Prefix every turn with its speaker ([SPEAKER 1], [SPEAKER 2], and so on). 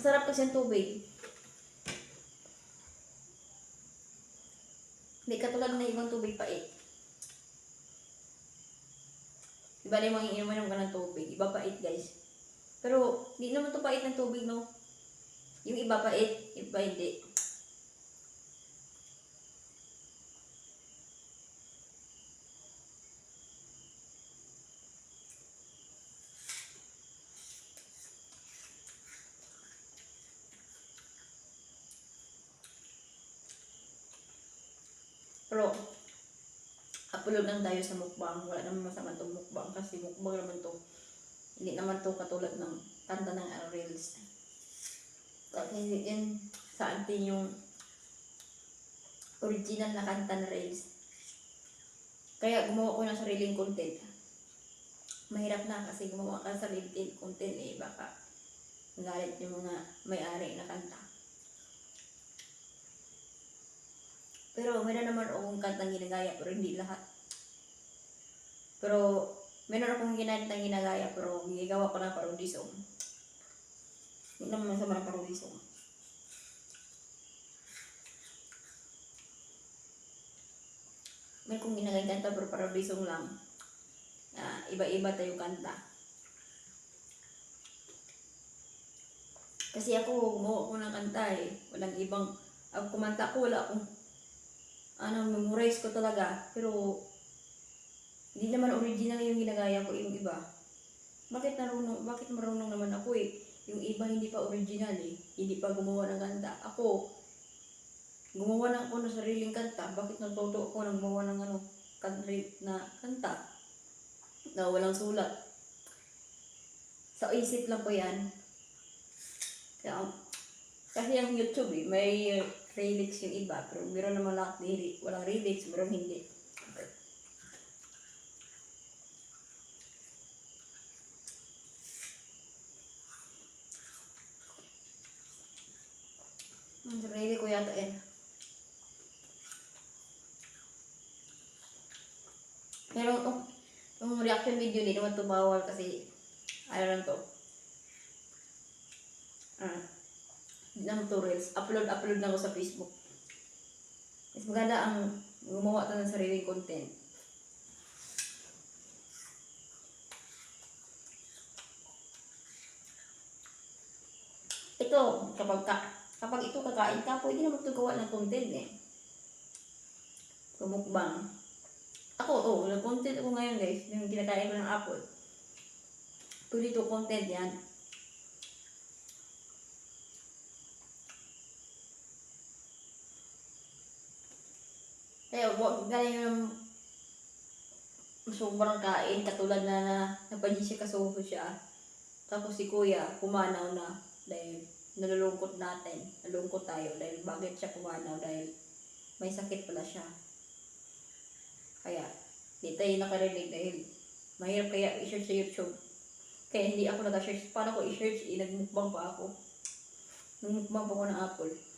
[SPEAKER 1] Masarap kasi ang tubig. Hindi katulad na ibang tubig pait. Iba na yung mga iinom ka ng tubig. Iba pait guys. Pero hindi naman to pait ng tubig, no? Yung iba pait, iba hindi. Pero, upload lang tayo sa mukbang. Wala naman masama itong mukbang kasi mukbang naman to. Hindi naman to katulad ng kanta ng reels. Kasi hindi yan sa atin yung original na kanta na reels. Kaya gumawa ko ng sariling content. Mahirap na kasi gumawa ka ng sariling content baka galit yung mga may-ari na kanta. Pero meron naman akong kantang ginagaya pero hindi lahat. Pero meron akong kantang ginagaya pero ginagawa ko ng parody song. Hindi naman masama ng parody song. Meron kong ginagaya kanta pero parody song lang. Iba-iba tayong kanta. Kasi ako gumawa ko ng kanta Walang ibang kumanta ko, wala akong memorize ko talaga. Pero hindi naman original yung ginagaya ko yung iba. Bakit marunong naman ako Yung iba hindi pa original Hindi pa gumawa ng kanta. Ako, gumawa na ako ng sariling kanta. Bakit natuto ako ng gumawa ng country na kanta na walang sulat? Sa isip lang po yan. Kasi ang YouTube may lyrics yung iba, pero meron naman walang lyrics, meron hindi. Ang sarili ko yata Pero yung reaction video hindi naman ito bawal kasi ano lang to. Hindi naman to reels. Upload lang ako sa Facebook. Mas maganda ang gumawa ito ng sariling content. Ito, kapag ito kakain ka, pwede naman ito gawa ng content Kumukbang. Ako, nag-content ako ngayon guys. Yung kinakain ko ng apple. Pwede ito content yan. Kaya huwag galing ng sobrang kain, katulad na napansin siya kasuho siya. Tapos si kuya, pumanaw na dahil nalulungkot natin. Nalungkot tayo dahil bakit siya pumanaw dahil may sakit pala siya. Kaya, di tayo nakarinig dahil mahirap kaya i-search sa YouTube. Kaya hindi ako nag-search. Paano ko i-search? Nagmukbang pa ako. Nagmukbang pa ako ng apple.